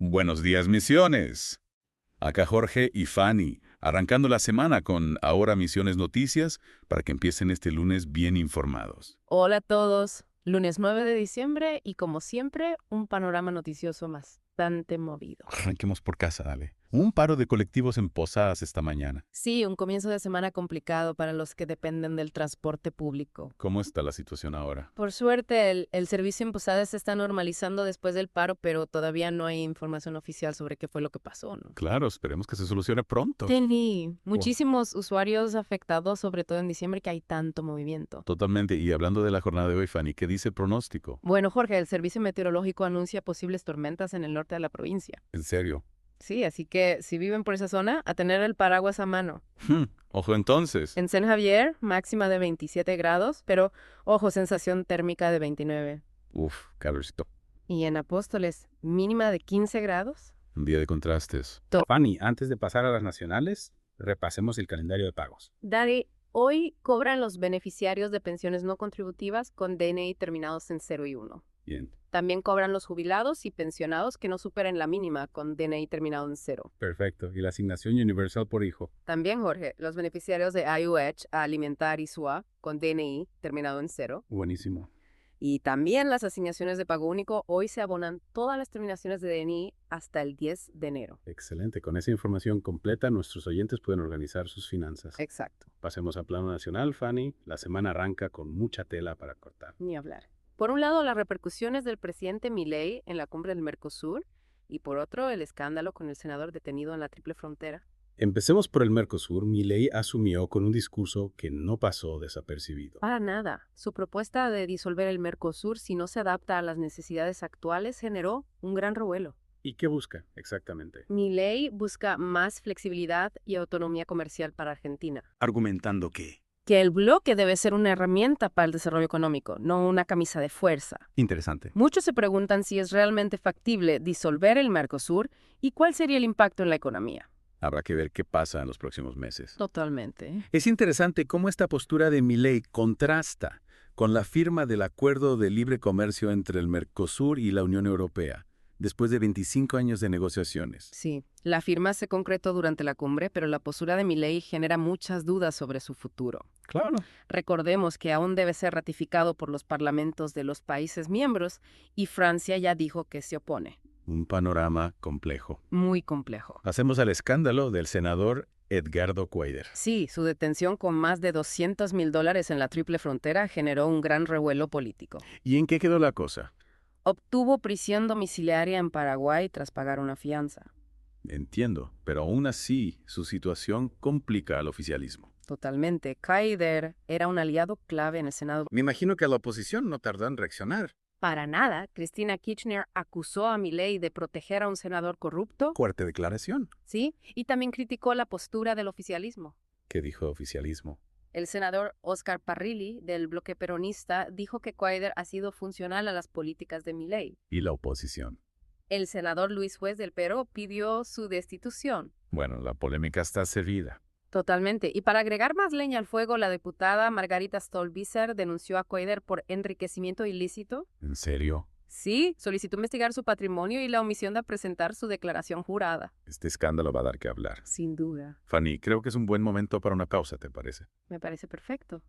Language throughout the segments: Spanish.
Buenos días, Misiones. Acá Jorge y Fanny, arrancando la semana con Ahora Misiones Noticias para que empiecen este lunes bien informados. Hola a todos. Lunes 9 de diciembre y como siempre, un panorama noticioso bastante movido. Arranquemos por casa, dale. Un paro de colectivos en Posadas esta mañana. Sí, un comienzo de semana complicado para los que dependen del transporte público. ¿Cómo está la situación ahora? Por suerte, el servicio en Posadas se está normalizando después del paro, pero todavía no hay información oficial sobre qué fue lo que pasó, ¿no? Claro, esperemos que se solucione pronto. Sí, muchísimos usuarios afectados, sobre todo en diciembre, que hay tanto movimiento. Totalmente. Y hablando de la jornada de hoy, Fanny, ¿qué dice el pronóstico? Bueno, Jorge, el servicio meteorológico anuncia posibles tormentas en el norte de la provincia. En serio. Sí, así que si viven por esa zona, a tener el paraguas a mano. Ojo entonces. En San Javier, máxima de 27 grados, pero ojo, sensación térmica de 29. Uf, calorcito. Y en Apóstoles, mínima de 15 grados. Un día de contrastes. Fanny, antes de pasar a las nacionales, repasemos el calendario de pagos. Daddy, hoy cobran los beneficiarios de pensiones no contributivas con DNI terminados en 0 y 1. Bien. También cobran los jubilados y pensionados que no superen la mínima con DNI terminado en 0. Perfecto. Y la asignación universal por hijo. También, Jorge, los beneficiarios de IUH, Alimentar y SUA con DNI terminado en 0. Buenísimo. Y también las asignaciones de pago único, hoy se abonan todas las terminaciones de DNI hasta el 10 de enero. Excelente. Con esa información completa, nuestros oyentes pueden organizar sus finanzas. Exacto, Pasemos al plano nacional, Fanny. La semana arranca con mucha tela para cortar. ni hablar. Por un lado, las repercusiones del presidente Milei en la cumbre del Mercosur y por otro, el escándalo con el senador detenido en la Triple Frontera. Empecemos por el Mercosur. Milei asumió con un discurso que no pasó desapercibido. Para nada. Su propuesta de disolver el Mercosur si no se adapta a las necesidades actuales generó un gran revuelo. ¿Y qué busca exactamente? Milei busca más flexibilidad y autonomía comercial para Argentina. ¿Argumentando qué? Que el bloque debe ser una herramienta para el desarrollo económico, no una camisa de fuerza. Interesante. Muchos se preguntan si es realmente factible disolver el Mercosur y cuál sería el impacto en la economía. Habrá que ver qué pasa en los próximos meses. Totalmente. Es interesante cómo esta postura de Milei contrasta con la firma del Acuerdo de Libre Comercio entre el Mercosur y la Unión Europea, después de 25 años de negociaciones. Sí, la firma se concretó durante la cumbre, pero la postura de Milei genera muchas dudas sobre su futuro. Claro. Recordemos que aún debe ser ratificado por los parlamentos de los países miembros y Francia ya dijo que se opone. Un panorama complejo. Muy complejo. Pasemos al escándalo del senador Edgardo Cuéllar. Sí, su detención con más de $200,000 en la Triple Frontera generó un gran revuelo político. ¿Y en qué quedó la cosa? Obtuvo prisión domiciliaria en Paraguay tras pagar una fianza. Entiendo, pero aún así su situación complica al oficialismo. Totalmente. Kaider era un aliado clave en el Senado. Me imagino que la oposición no tardó en reaccionar. Para nada, Cristina Kirchner acusó a Milei de proteger a un senador corrupto, Fuerte declaración. ¿sí? Y también criticó la postura del oficialismo. ¿Qué dijo oficialismo? El senador Oscar Parrilli, del bloque peronista, dijo que Kaider ha sido funcional a las políticas de Milei. ¿Y la oposición? El senador Luis Juez del Perú pidió su destitución. Bueno, la polémica está servida. Totalmente. Y para agregar más leña al fuego, la diputada Margarita Stolbizer denunció a Kaider por enriquecimiento ilícito. ¿En serio? Sí, solicitó investigar su patrimonio y la omisión de presentar su declaración jurada. Este escándalo va a dar que hablar. Sin duda. Fanny, creo que es un buen momento para una pausa, ¿te parece? Me parece perfecto.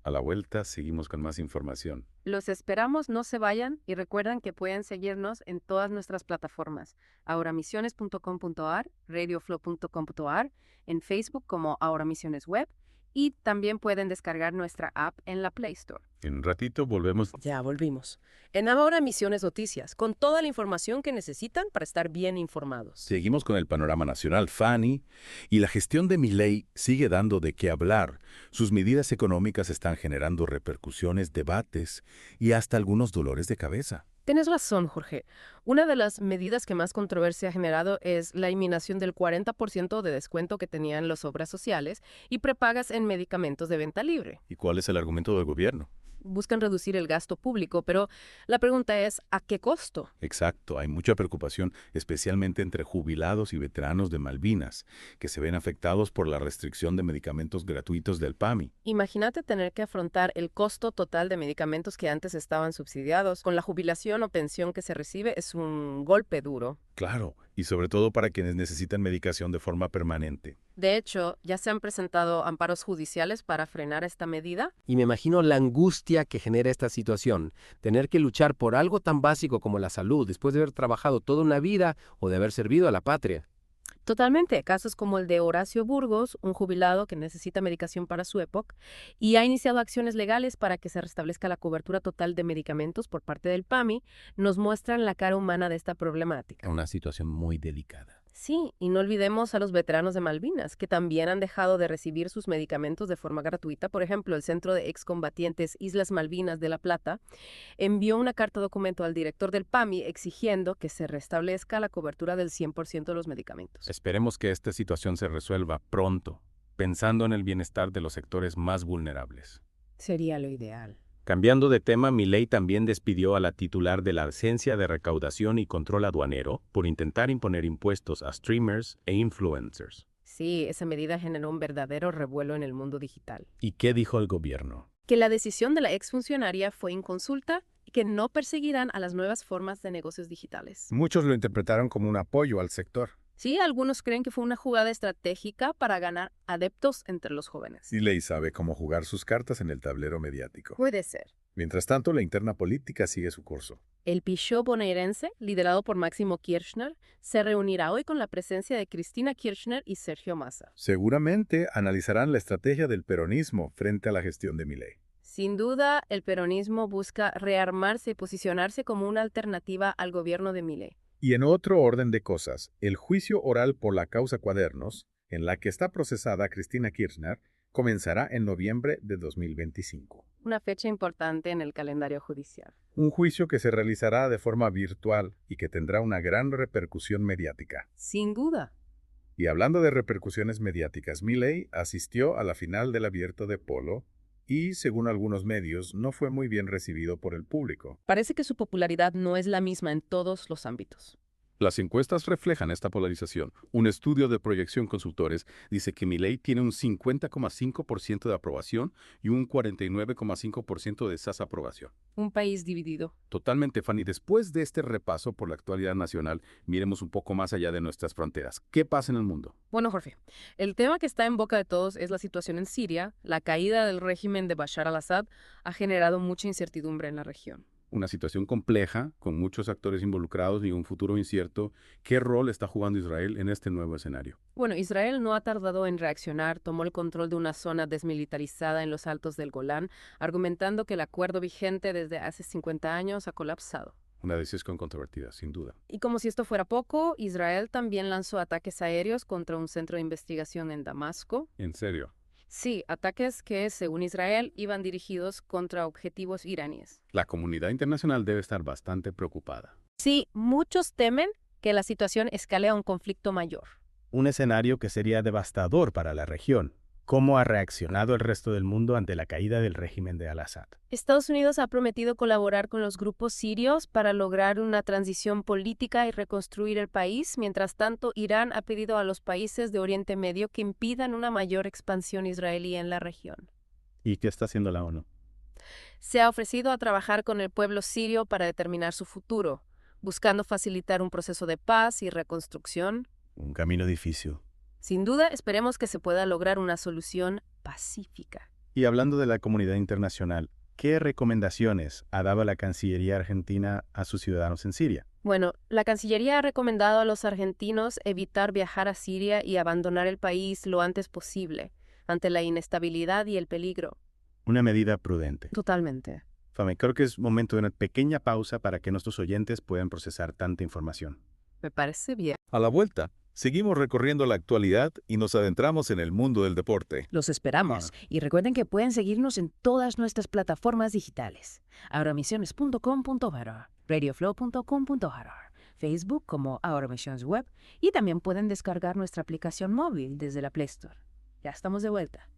A la vuelta seguimos con más información. Los esperamos, no se vayan y recuerden que pueden seguirnos en todas nuestras plataformas. ahoramisiones.com.ar, radioflow.com.ar, en Facebook como Ahora Misiones Web y también pueden descargar nuestra app en la Play Store. En un ratito volvemos. Ya volvimos. En Ahora Misiones Noticias, con toda la información que necesitan para estar bien informados. Seguimos con el panorama nacional, Fanny, y la gestión de Milei sigue dando de qué hablar. Sus medidas económicas están generando repercusiones, debates y hasta algunos dolores de cabeza. Tienes razón, Jorge. Una de las medidas que más controversia ha generado es la eliminación del 40% de descuento que tenían las obras sociales y prepagas en medicamentos de venta libre. ¿Y cuál es el argumento del gobierno? Buscan reducir el gasto público, pero la pregunta es, ¿a qué costo? Exacto, hay mucha preocupación, especialmente entre jubilados y veteranos de Malvinas, que se ven afectados por la restricción de medicamentos gratuitos del PAMI. Imagínate tener que afrontar el costo total de medicamentos que antes estaban subsidiados. Con la jubilación o pensión que se recibe es un golpe duro. Claro, y sobre todo para quienes necesitan medicación de forma permanente. De hecho, ya se han presentado amparos judiciales para frenar esta medida. Y me imagino la angustia que genera esta situación, tener que luchar por algo tan básico como la salud después de haber trabajado toda una vida o de haber servido a la patria. Totalmente. Casos como el de Horacio Burgos, un jubilado que necesita medicación para su EPOC, y ha iniciado acciones legales para que se restablezca la cobertura total de medicamentos por parte del PAMI, nos muestran la cara humana de esta problemática. Una situación muy delicada. Sí, y no olvidemos a los veteranos de Malvinas, que también han dejado de recibir sus medicamentos de forma gratuita. Por ejemplo, el Centro de Excombatientes Islas Malvinas de La Plata envió una carta documento al director del PAMI exigiendo que se restablezca la cobertura del 100% de los medicamentos. Esperemos que esta situación se resuelva pronto, pensando en el bienestar de los sectores más vulnerables. Sería lo ideal. Cambiando de tema, Milei también despidió a la titular de la Agencia de Recaudación y Control Aduanero por intentar imponer impuestos a streamers e influencers. Sí, esa medida generó un verdadero revuelo en el mundo digital. ¿Y qué dijo el gobierno? Que la decisión de la exfuncionaria fue inconsulta y que no perseguirán a las nuevas formas de negocios digitales. Muchos lo interpretaron como un apoyo al sector. Sí, algunos creen que fue una jugada estratégica para ganar adeptos entre los jóvenes. Milei sabe cómo jugar sus cartas en el tablero mediático. Puede ser. Mientras tanto, la interna política sigue su curso. El Pichó bonaerense, liderado por Máximo Kirchner, se reunirá hoy con la presencia de Cristina Kirchner y Sergio Massa. Seguramente analizarán la estrategia del peronismo frente a la gestión de Milei. Sin duda, el peronismo busca rearmarse y posicionarse como una alternativa al gobierno de Milei. Y en otro orden de cosas, el juicio oral por la causa Cuadernos, en la que está procesada Cristina Kirchner, comenzará en noviembre de 2025. Una fecha importante en el calendario judicial. Un juicio que se realizará de forma virtual y que tendrá una gran repercusión mediática. Sin duda. Y hablando de repercusiones mediáticas, Milei asistió a la final del Abierto de Polo y, según algunos medios, no fue muy bien recibido por el público. Parece que su popularidad no es la misma en todos los ámbitos. Las encuestas reflejan esta polarización. Un estudio de Proyección Consultores dice que Milei tiene un 50,5% de aprobación y un 49,5% de desaprobación. Un país dividido. Totalmente, Fanny. Después de este repaso por la actualidad nacional, miremos un poco más allá de nuestras fronteras. ¿Qué pasa en el mundo? Bueno, Jorge, el tema que está en boca de todos es la situación en Siria. La caída del régimen de Bashar al-Assad ha generado mucha incertidumbre en la región. Una situación compleja, con muchos actores involucrados y un futuro incierto. ¿Qué rol está jugando Israel en este nuevo escenario? Bueno, Israel no ha tardado en reaccionar, tomó el control de una zona desmilitarizada en los altos del Golán, argumentando que el acuerdo vigente desde hace 50 años ha colapsado. Una decisión controvertida, sin duda. Y como si esto fuera poco, Israel también lanzó ataques aéreos contra un centro de investigación en Damasco. ¿En serio? Sí, ataques que, según Israel, iban dirigidos contra objetivos iraníes. La comunidad internacional debe estar bastante preocupada. Sí, muchos temen que la situación escale a un conflicto mayor. Un escenario que sería devastador para la región. ¿Cómo ha reaccionado el resto del mundo ante la caída del régimen de al-Assad? Estados Unidos ha prometido colaborar con los grupos sirios para lograr una transición política y reconstruir el país. Mientras tanto, Irán ha pedido a los países de Oriente Medio que impidan una mayor expansión israelí en la región. ¿Y qué está haciendo la ONU? Se ha ofrecido a trabajar con el pueblo sirio para determinar su futuro, buscando facilitar un proceso de paz y reconstrucción. Un camino difícil. Sin duda, esperemos que se pueda lograr una solución pacífica. Y hablando de la comunidad internacional, ¿qué recomendaciones ha dado la Cancillería argentina a sus ciudadanos en Siria? Bueno, la Cancillería ha recomendado a los argentinos evitar viajar a Siria y abandonar el país lo antes posible, ante la inestabilidad y el peligro. Una medida prudente. Totalmente. Fame, creo que es momento de una pequeña pausa para que nuestros oyentes puedan procesar tanta información. Me parece bien. A la vuelta, seguimos recorriendo la actualidad y nos adentramos en el mundo del deporte. Los esperamos y recuerden que pueden seguirnos en todas nuestras plataformas digitales. ahoramisiones.com.ar, radioflow.com.ar, Facebook como Ahora Misiones Web y también pueden descargar nuestra aplicación móvil desde la Play Store. Ya estamos de vuelta.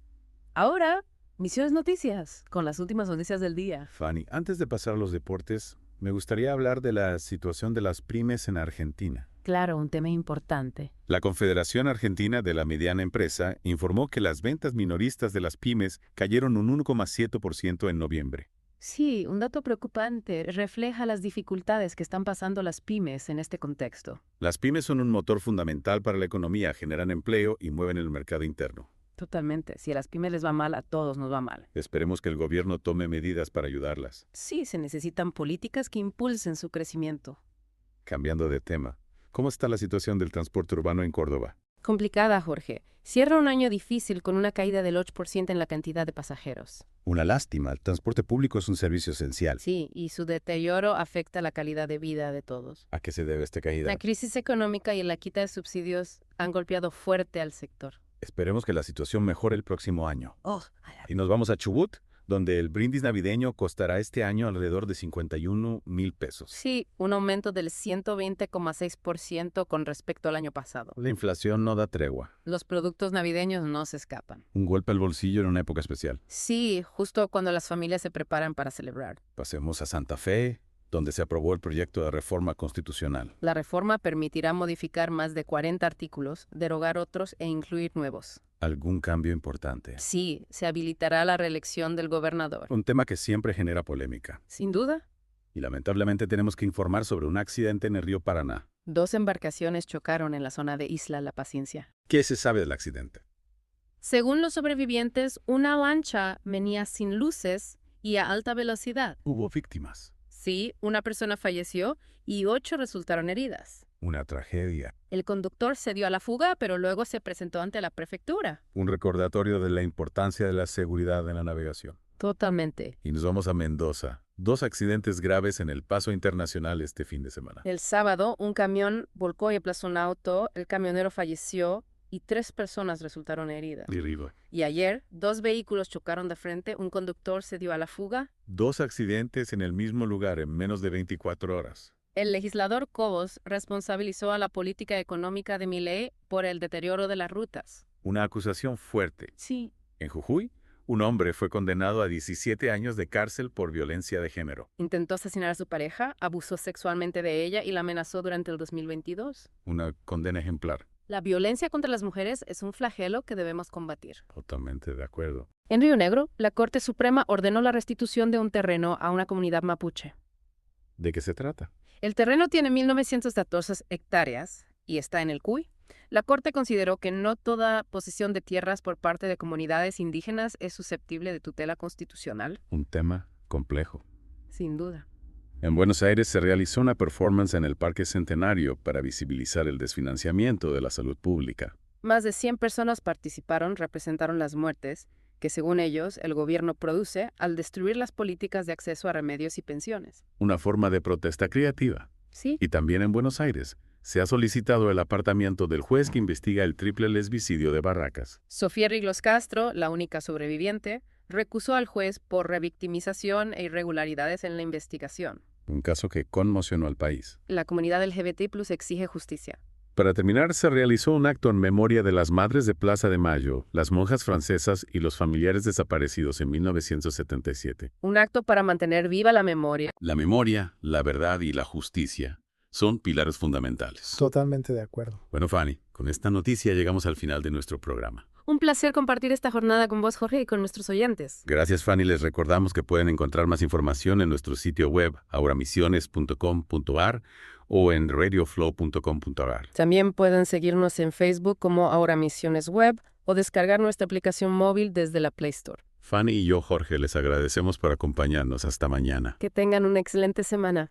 Ahora, Misiones Noticias, con las últimas noticias del día. Fanny, antes de pasar a los deportes, me gustaría hablar de la situación de las pymes en Argentina. Claro, un tema importante. La Confederación Argentina de la Mediana Empresa informó que las ventas minoristas de las pymes cayeron un 1,7% en noviembre. Sí, un dato preocupante refleja las dificultades que están pasando las pymes en este contexto. Las pymes son un motor fundamental para la economía, generan empleo y mueven el mercado interno. Totalmente. Si a las pymes les va mal, a todos nos va mal. Esperemos que el gobierno tome medidas para ayudarlas. Sí, se necesitan políticas que impulsen su crecimiento. Cambiando de tema, ¿cómo está la situación del transporte urbano en Córdoba? Complicada, Jorge. Cierra un año difícil con una caída del 8% en la cantidad de pasajeros. Una lástima, el transporte público es un servicio esencial. Sí, y su deterioro afecta la calidad de vida de todos. ¿A qué se debe esta caída? La crisis económica y la quita de subsidios han golpeado fuerte al sector. Esperemos que la situación mejore el próximo año. Y nos vamos a Chubut, donde el brindis navideño costará este año alrededor de 51,000 pesos. Sí, un aumento del 120,6% con respecto al año pasado. La inflación no da tregua. Los productos navideños no se escapan. Un golpe al bolsillo en una época especial. Sí, justo cuando las familias se preparan para celebrar. Pasemos a Santa Fe, donde se aprobó el proyecto de reforma constitucional. La reforma permitirá modificar más de 40 artículos, derogar otros e incluir nuevos. ¿Algún cambio importante? Sí, se habilitará la reelección del gobernador. Un tema que siempre genera polémica. Sin duda, Y lamentablemente tenemos que informar sobre un accidente en el río Paraná. 2 embarcaciones chocaron en la zona de Isla La Paciencia. ¿Qué se sabe del accidente? Según los sobrevivientes, una lancha venía sin luces y a alta velocidad. Hubo víctimas. Sí, una persona falleció y 8 resultaron heridas. Una tragedia. El conductor se dio a la fuga, pero luego se presentó ante la prefectura. Un recordatorio de la importancia de la seguridad en la navegación. Totalmente. Y nos vamos a Mendoza. 2 accidentes graves en el paso internacional este fin de semana. El sábado, un camión volcó y aplastó un auto, el camionero falleció y 3 personas resultaron heridas. Terrible. Y ayer, 2 vehículos chocaron de frente, un conductor se dio a la fuga. 2 accidentes en el mismo lugar en menos de 24 horas. El legislador Cobos responsabilizó a la política económica de Milei por el deterioro de las rutas. Una acusación fuerte. Sí. En Jujuy, un hombre fue condenado a 17 años de cárcel por violencia de género. Intentó asesinar a su pareja, abusó sexualmente de ella y la amenazó durante el 2022. Una condena ejemplar. La violencia contra las mujeres es un flagelo que debemos combatir. Totalmente de acuerdo. En Río Negro, la Corte Suprema ordenó la restitución de un terreno a una comunidad mapuche. ¿De qué se trata? El terreno tiene 1.914 hectáreas y está en el Cuy. La Corte consideró que no toda posesión de tierras por parte de comunidades indígenas es susceptible de tutela constitucional. Un tema complejo. Sin duda. En Buenos Aires se realizó una performance en el Parque Centenario para visibilizar el desfinanciamiento de la salud pública. Más de 100 personas participaron, representaron las muertes que, según ellos, el gobierno produce al destruir las políticas de acceso a remedios y pensiones. Una forma de protesta creativa. Sí. Y también en Buenos Aires se ha solicitado el apartamiento del juez que investiga el triple lesbicidio de Barracas. Sofía Riglos Castro, la única sobreviviente, recusó al juez por revictimización e irregularidades en la investigación. Un caso que conmocionó al país. La comunidad LGBT+ exige justicia. Para terminar, se realizó un acto en memoria de las madres de Plaza de Mayo, las monjas francesas y los familiares desaparecidos en 1977. Un acto para mantener viva la memoria. La memoria, la verdad y la justicia son pilares fundamentales. Totalmente de acuerdo. Bueno, Fanny, con esta noticia llegamos al final de nuestro programa. Un placer compartir esta jornada con vos, Jorge, y con nuestros oyentes. Gracias, Fanny. Les recordamos que pueden encontrar más información en nuestro sitio web, auramisiones.com.ar o en radioflow.com.ar. También pueden seguirnos en Facebook como Ahora Misiones Web o descargar nuestra aplicación móvil desde la Play Store. Fanny y yo, Jorge, les agradecemos por acompañarnos. Hasta mañana. Que tengan una excelente semana.